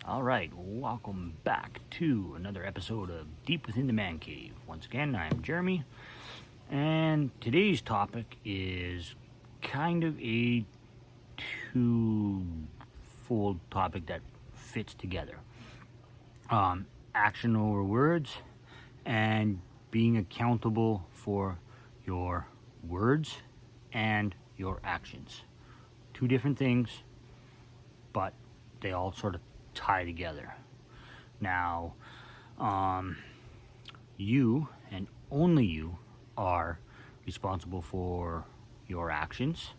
All right, welcome back to another episode of Deep Within the Man Cave. Once again, I'm Jeremy, and today's topic is kind of a two-fold topic that fits together. Action over words and being accountable for your words and your actions. Two different things, but they all sort of tie together. Now, you and only you are responsible for your actions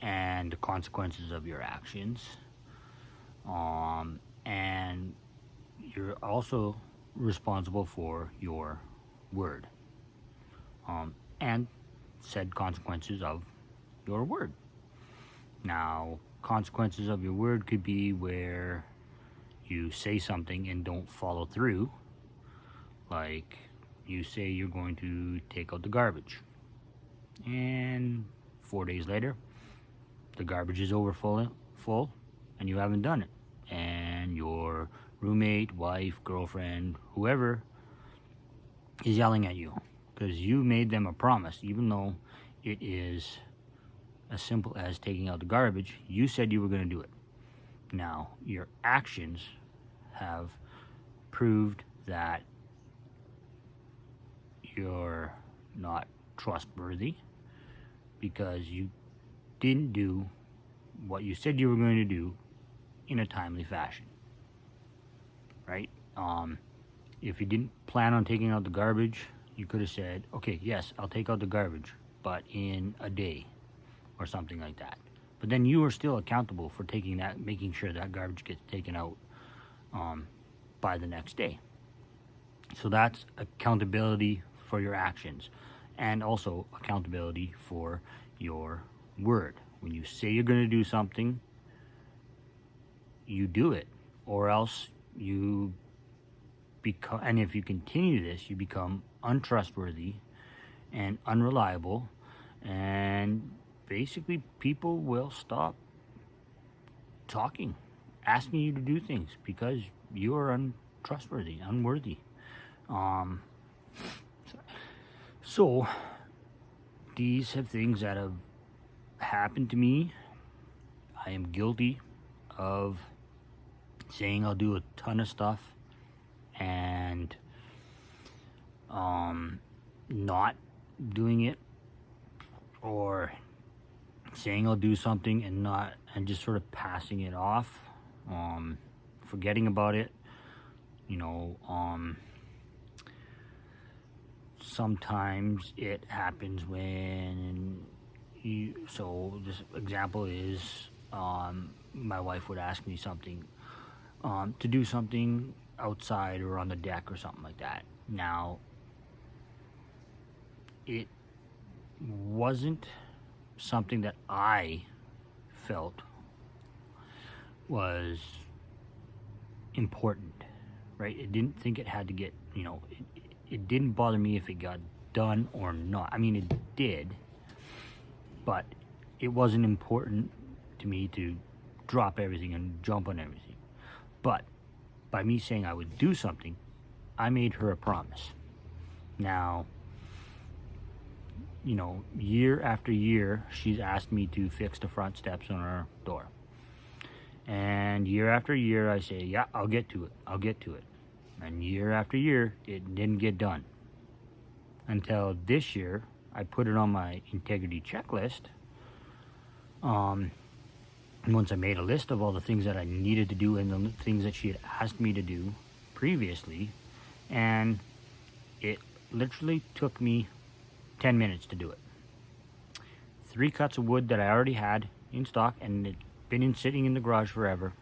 and the consequences of your actions. And you're also responsible for your word and said consequences of your word. Now, consequences of your word could be where you say something and don't follow through. Like, you say you're going to take out the garbage, and 4 days later, the garbage is full, and you haven't done it. And your roommate, wife, girlfriend, whoever is yelling at you because you made them a promise, even though it is as simple as taking out the garbage. You said you were going to do it. Now, your actions have proved that you're not trustworthy because you didn't do what you said you were going to do in a timely fashion, right? If you didn't plan on taking out the garbage, you could have said, okay, yes, I'll take out the garbage, but in a day or something like that. But then you are still accountable for making sure that garbage gets taken out by the next day. So that's accountability for your actions, and also accountability for your word. When you say you're going to do something, you do it, or else you become, and if you continue this, you become untrustworthy and unreliable, and basically people will stop asking you to do things because you are untrustworthy, unworthy. So these have things that have happened to me. I am guilty of saying I'll do a ton of stuff and not doing it, or saying I'll do something and just sort of passing it off, forgetting about it. Sometimes it happens when this example is, my wife would ask me something, to do something outside or on the deck or something like that. Now, it wasn't something that I felt was important, right? It didn't think it had to get, it didn't bother me if it got done or not. I mean, it did, but it wasn't important to me to drop everything and jump on everything. But by me saying I would do something, I made her a promise. Now, year after year, she's asked me to fix the front steps on our door. And year after year, I say, yeah, I'll get to it. And year after year, it didn't get done. Until this year, I put it on my integrity checklist. And once I made a list of all the things that I needed to do and the things that she had asked me to do previously, and it literally took me 10 minutes to do it. 3 cuts of wood that I already had in stock, and it's been sitting in the garage forever.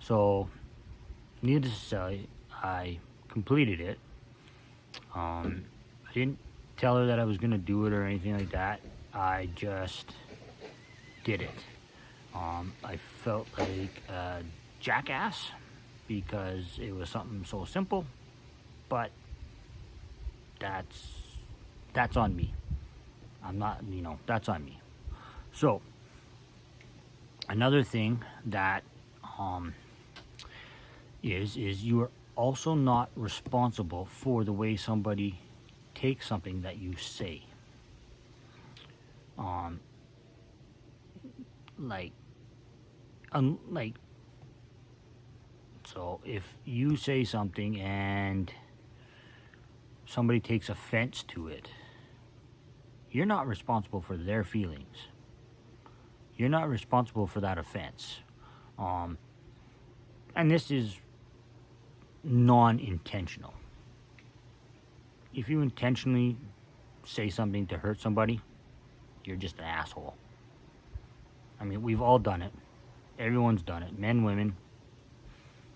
So, needless to say, I completed it. I didn't tell her that I was going to do it or anything like that. I just did it. I felt like a jackass because it was something so simple, but that's on me. I'm not, that's on me. So, another thing that is you are also not responsible for the way somebody takes something that you say. Um, like, like, so if you say something and somebody takes offense to it, you're not responsible for their feelings. You're not responsible for that offense. Um, and this is non-intentional. If you intentionally say something to hurt somebody, you're just an asshole. I mean, we've all done it. Everyone's done it. Men, women.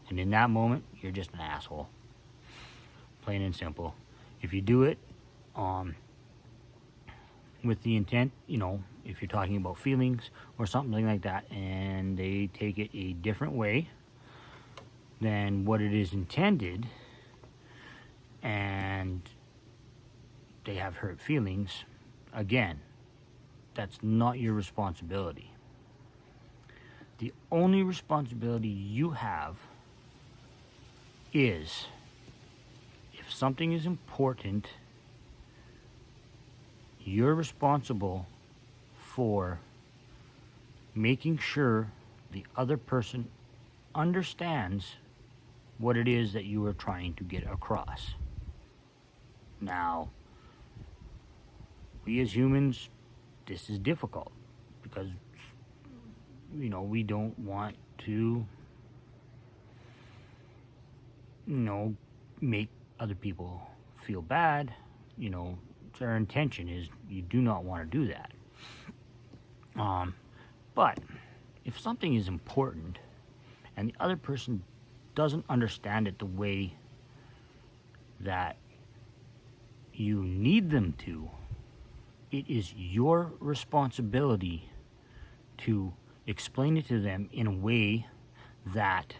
And in that moment, you're just an asshole. Plain and simple. If you do it with the intent, if you're talking about feelings or something like that, and they take it a different way than what it is intended, and they have hurt feelings, again, that's not your responsibility. The only responsibility you have is, if something is important, you're responsible for making sure the other person understands what it is that you are trying to get across. Now, we as humans, this is difficult because, we don't want to, make other people feel bad. Our intention is you do not want to do that. But if something is important and the other person doesn't understand it the way that you need them to, it is your responsibility to explain it to them in a way that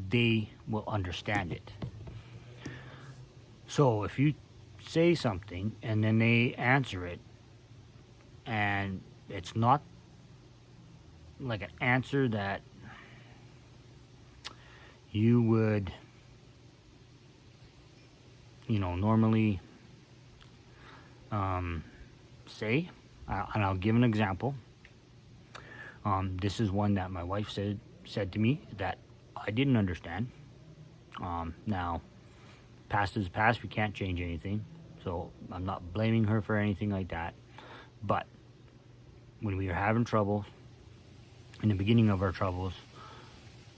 they will understand it. So if you say something and then they answer it, and it's not like an answer that you would, normally say, and I'll give an example. This is one that my wife said to me that I didn't understand. Now, past is past, we can't change anything, so I'm not blaming her for anything like that. But when we were having trouble, in the beginning of our troubles,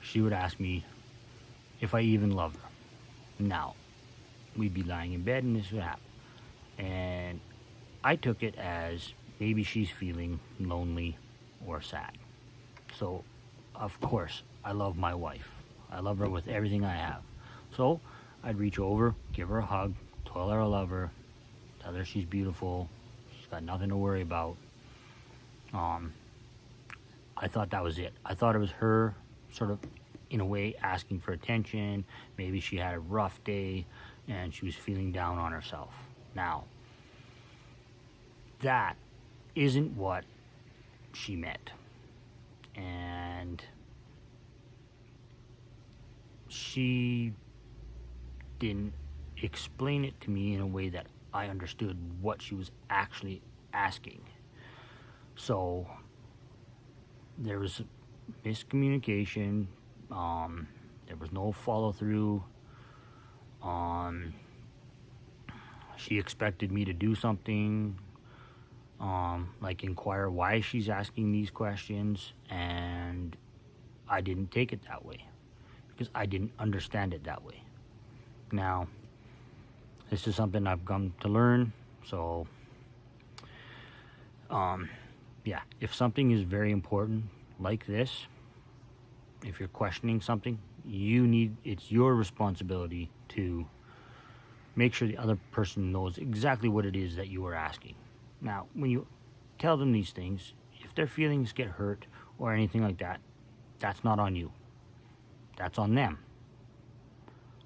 she would ask me if I even love her. Now, we'd be lying in bed and this would happen. And I took it as maybe she's feeling lonely or sad. So, of course, I love my wife. I love her with everything I have. So, I'd reach over, give her a hug, tell her I love her, tell her she's beautiful, she's got nothing to worry about. I thought that was it. I thought it was her sort of, in a way, asking for attention. Maybe she had a rough day and she was feeling down on herself. Now, that isn't what she meant. And she didn't explain it to me in a way that I understood what she was actually asking. So there was miscommunication. There was no follow through. She expected me to do something, like inquire why she's asking these questions, and I didn't take it that way because I didn't understand it that way. Now, this is something I've come to learn, so yeah, if something is very important like this, if you're questioning something, it's your responsibility to make sure the other person knows exactly what it is that you are asking. Now, when you tell them these things, if their feelings get hurt or anything like that, that's not on you. That's on them.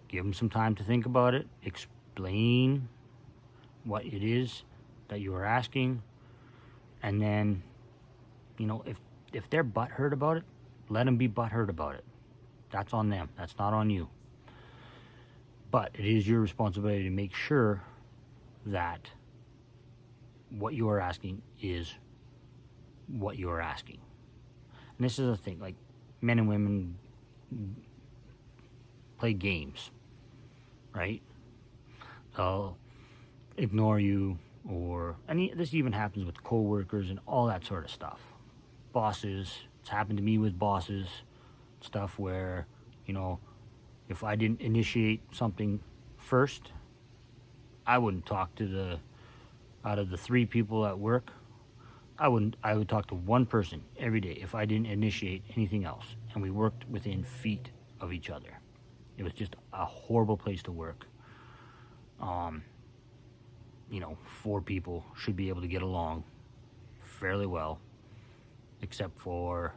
Give them some time to think about it. Explain what it is that you are asking. And then, if they're butthurt about it, Let them be butthurt about it. That's on them. That's not on you. But it is your responsibility to make sure that what you are asking is what you are asking. And this is the thing, like, men and women play games, right? They'll ignore you, and this even happens with coworkers and all that sort of stuff. Bosses, it's happened to me with bosses, stuff where, if I didn't initiate something first, I wouldn't talk to out of the 3 people at work, I would talk to one person every day if I didn't initiate anything else. And we worked within feet of each other. It was just a horrible place to work. 4 people should be able to get along fairly well, except for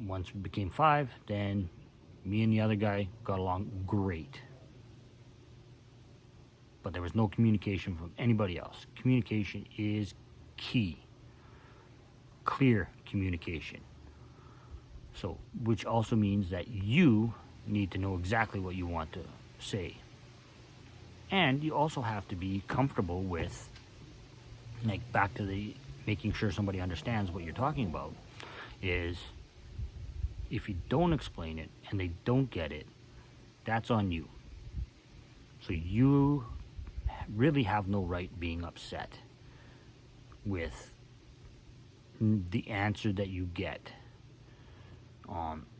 once we became 5, then me and the other guy got along great. But there was no communication from anybody else. Communication is key. Clear communication. So, which also means that you need to know exactly what you want to say. And you also have to be comfortable with, like, back to the making sure somebody understands what you're talking about, is if you don't explain it and they don't get it, that's on you. So you really have no right being upset with the answer that you get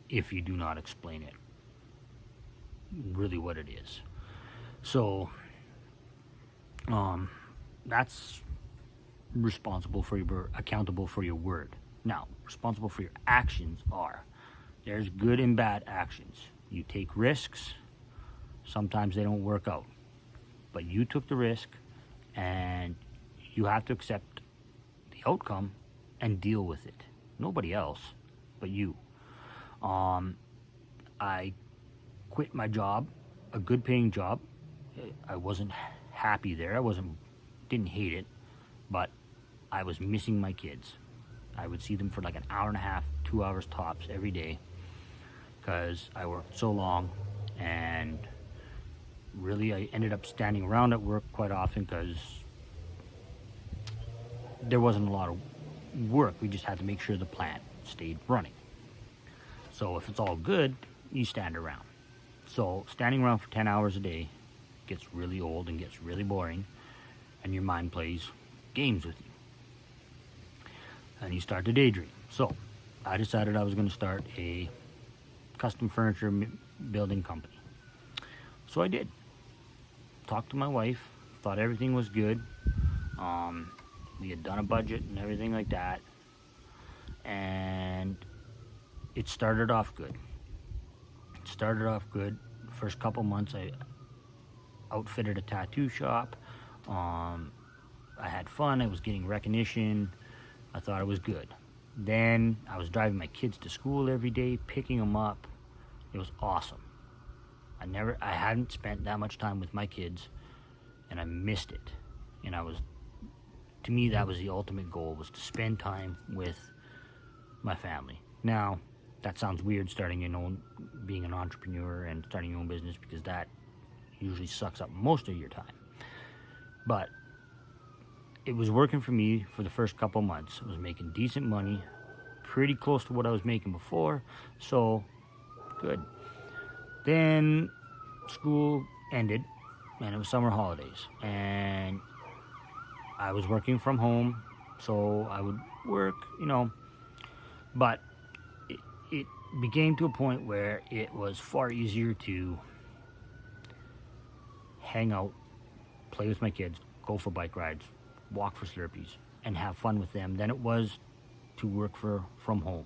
if you do not explain it really what it is. So that's accountable for your word. Now, responsible for your actions are, there's good and bad actions. You take risks, sometimes they don't work out, but you took the risk and you have to accept the outcome and deal with it. Nobody else but you. I quit my job, a good paying job. I wasn't happy there. Didn't hate it, but I was missing my kids. I would see them for like an hour and a half, 2 hours tops every day, because I worked so long, and really I ended up standing around at work quite often because there wasn't a lot of work. We just had to make sure the plant stayed running. So if it's all good, you stand around. So standing around for 10 hours a day gets really old and gets really boring, and your mind plays games with you. And you start to daydream. So I decided I was going to start a custom furniture building company. So I did. Talked to my wife, thought everything was good. We had done a budget and everything like that. And it started off good. First couple months I outfitted a tattoo shop. I had fun. I was getting recognition. I thought it was good. Then I was driving my kids to school every day, picking them up. It was awesome. I hadn't spent that much time with my kids, and I missed it. And to me, that was the ultimate goal, was to spend time with my family. Now, that sounds weird, being an entrepreneur and starting your own business, because that usually sucks up most of your time. But it was working for me for the first couple months. I was making decent money, pretty close to what I was making before, so good. Then school ended, and it was summer holidays, and I was working from home, so I would work, but it became to a point where it was far easier to hang out, play with my kids, go for bike rides, walk for Slurpees, and have fun with them than it was to work from home.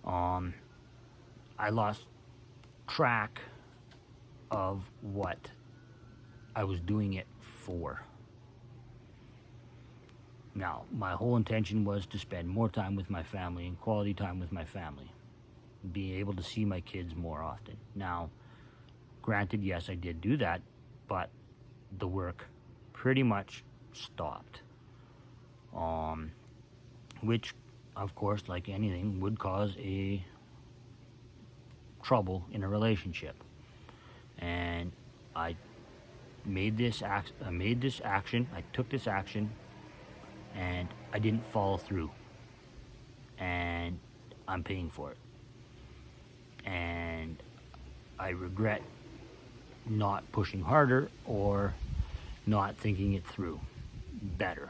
I lost track of what I was doing it for. Now, my whole intention was to spend more time with my family and quality time with my family, be able to see my kids more often. Now, granted, yes, I did do that, but the work pretty much stopped, which of course, like anything, would cause a trouble in a relationship. And I I took this action, and I didn't follow through. And I'm paying for it. And I regret not pushing harder or not thinking it through better.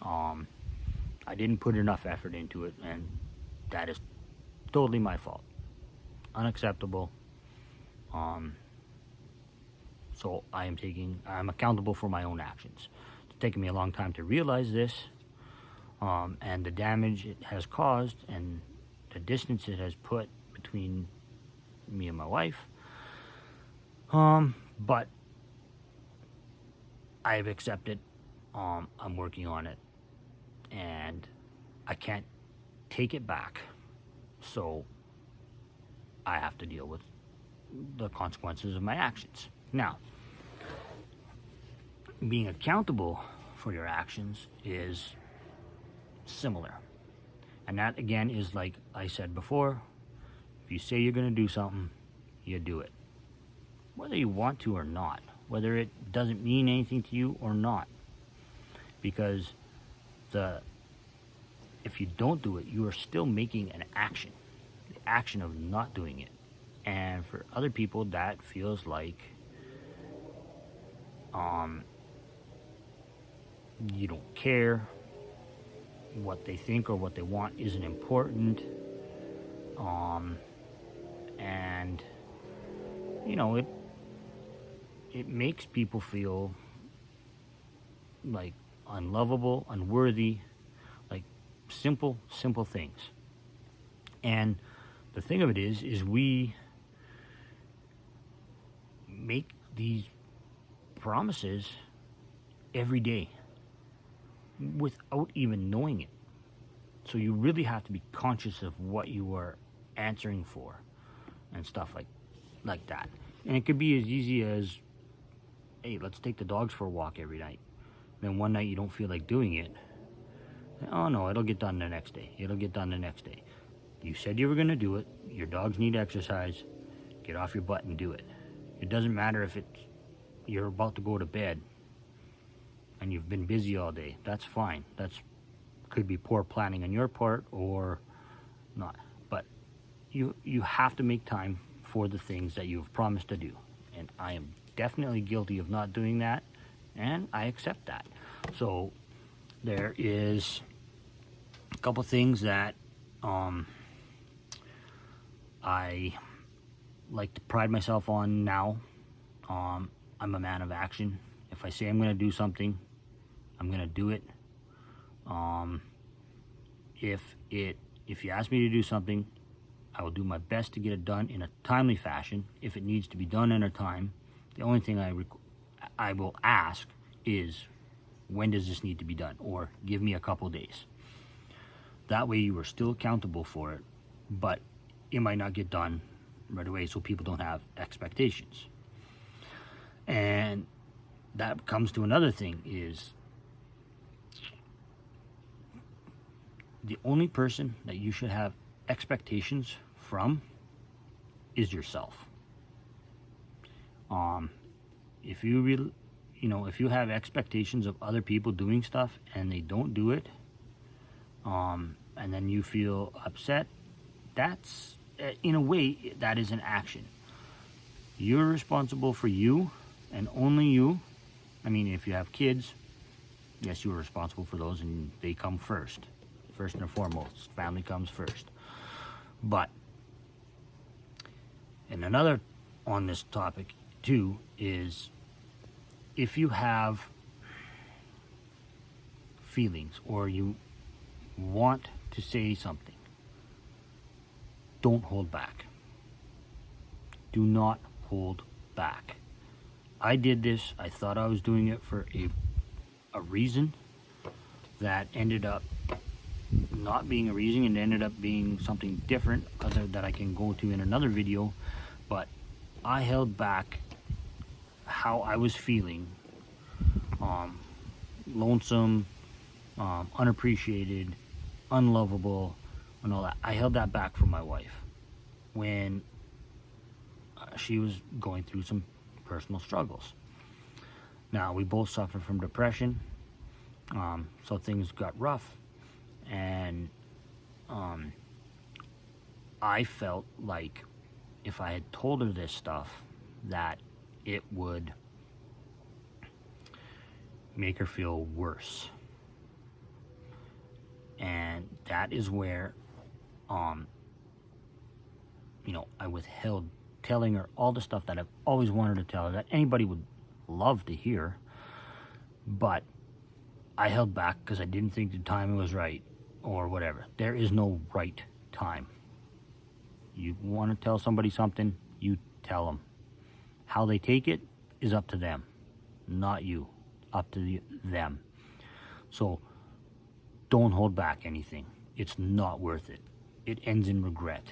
I didn't put enough effort into it, and that is totally my fault. Unacceptable. So I'm accountable for my own actions. It's taken me a long time to realize this, and the damage it has caused and the distance it has put between me and my wife. But I've accepted. I'm working on it, and I can't take it back. So I have to deal with the consequences of my actions. Now, being accountable for your actions is similar. And that, again, is like I said before, if you say you're going to do something, you do it. Whether you want to or not, whether it doesn't mean anything to you or not. Because if you don't do it, you are still making an action. The action of not doing it. And for other people, that feels like you don't care. What they think or what they want isn't important. And it makes people feel like unlovable, unworthy, like simple things. And the thing of it is we make these promises every day without even knowing it. So you really have to be conscious of what you are answering for and stuff like that. And it could be as easy as, hey, let's take the dogs for a walk every night. Then one night you don't feel like doing it. Oh no, it'll get done the next day. It'll get done the next day. You said you were going to do it. Your dogs need exercise. Get off your butt and do it. It doesn't matter if you're about to go to bed and you've been busy all day. That's fine. Could be poor planning on your part or not. But you have to make time for the things that you've promised to do. And I am definitely guilty of not doing that, and I accept that. So there is a couple things that I like to pride myself on now. I'm a man of action. If I say I'm going to do something, I'm going to do it. If you ask me to do something, I will do my best to get it done in a timely fashion. If it needs to be done in a time, the only thing I will ask is, when does this need to be done? Or give me a couple days. That way you are still accountable for it, but it might not get done right away, so people don't have expectations. And that comes to another thing, is the only person that you should have expectations from is yourself. If you have expectations of other people doing stuff and they don't do it, and then you feel upset, that's, in a way, that is an action. You're responsible for you and only you. I mean, if you have kids, yes, you are responsible for those, and they come first and foremost. Family comes first. But, and another on this topic too is, if you have feelings or you want to say something, don't hold back. Do not hold back. I did this. I thought I was doing it for a reason that ended up not being a reason, and ended up being something different that I can go to in another video. But I held back how I was feeling, lonesome, unappreciated, unlovable and all that. I held that back from my wife when she was going through some personal struggles. Now, we both suffer from depression, so things got rough, and I felt like if I had told her this stuff, that it would make her feel worse. And that is where, I withheld telling her all the stuff that I've always wanted to tell her, that anybody would love to hear, but I held back because I didn't think the timing was right or whatever. There is no right time. You want to tell somebody something, you tell them. How they take it is up to them, not you. Up to them. So don't hold back anything. It's not worth it. It ends in regret.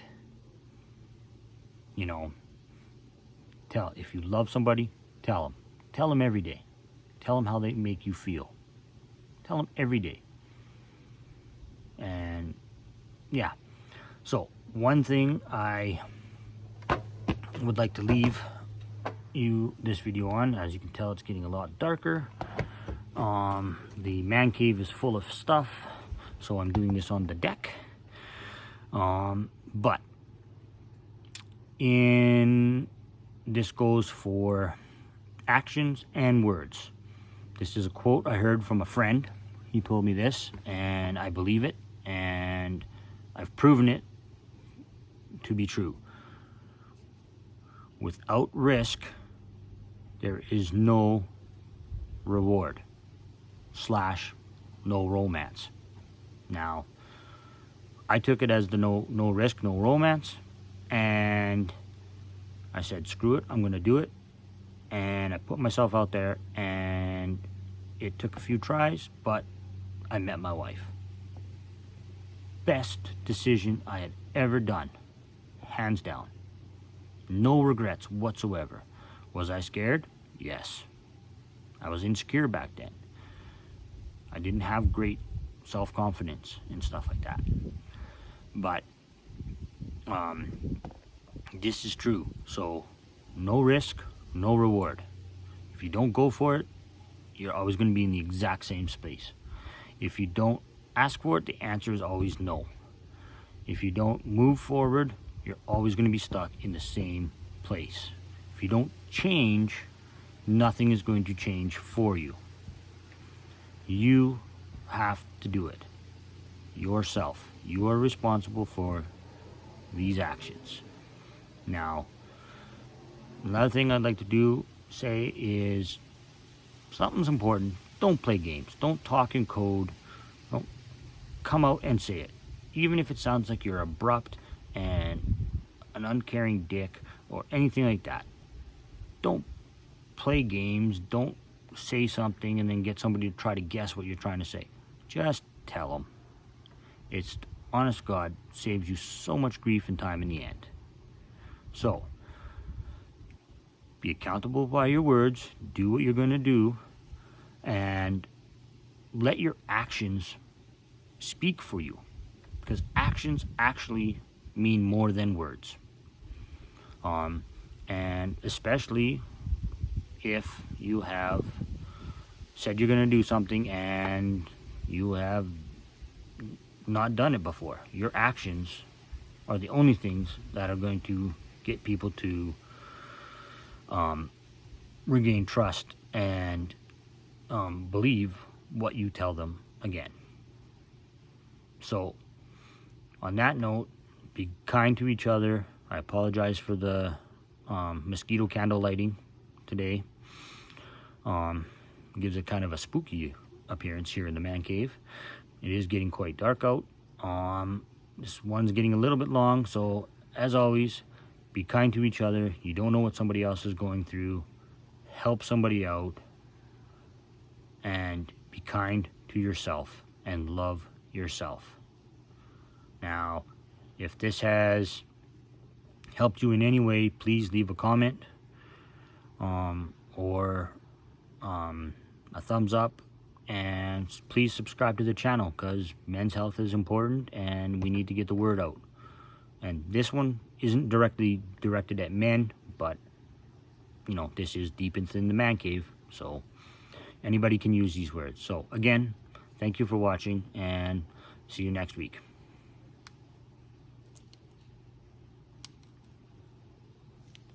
If you love somebody, tell them. Tell them every day. Tell them how they make you feel. Tell them every day. And yeah. So one thing I would like to leave you this video on, as you can tell, it's getting a lot darker. The man cave is full of stuff, so I'm doing this on the deck. But this goes for actions and words. This is a quote I heard from a friend. He told me this, and I believe it, and I've proven it to be true. Without risk, there is no reward / no romance. Now, I took it as the no risk, no romance, and I said, screw it, I'm going to do it. And I put myself out there, and it took a few tries, but I met my wife. Best decision I had ever done, hands down. No regrets whatsoever. Was I scared? Yes. I was insecure back then. I didn't have great self-confidence and stuff like that. But this is true. So no risk, no reward. If you don't go for it, you're always going to be in the exact same space. If you don't ask for it, the answer is always no. If you don't move forward, you're always going to be stuck in the same place. If you don't change, nothing is going to change for you. You have to do it yourself. You are responsible for these actions. Now, another thing I'd like to say is something's important. Don't play games. Don't talk in code. Don't come out and say it. Even if it sounds like you're abrupt and an uncaring dick or anything like that. Don't play games. Don't say something and then get somebody to try to guess what you're trying to say. Just tell them. It's, honest God, saves you so much grief and time in the end. So, be accountable by your words. Do what you're going to do. And let your actions speak for you. Because actions actually mean more than words. And especially if you have said you're going to do something and you have not done it before. Your actions are the only things that are going to get people to regain trust and believe what you tell them again. So, on that note, be kind to each other. I apologize for the mosquito candle lighting today. Gives it kind of a spooky appearance here in the man cave. It is getting quite dark out. This one's getting a little bit long, so as always, be kind to each other. You don't know what somebody else is going through. Help somebody out, and be kind to yourself and love yourself. Now, if this has helped you in any way, please leave a comment or a thumbs up And please subscribe to the channel, because men's health is important and we need to get the word out. And this one isn't directly directed at men, but you know, this is deep in the man cave, so anybody can use these words. So again, thank you for watching, and see you next week.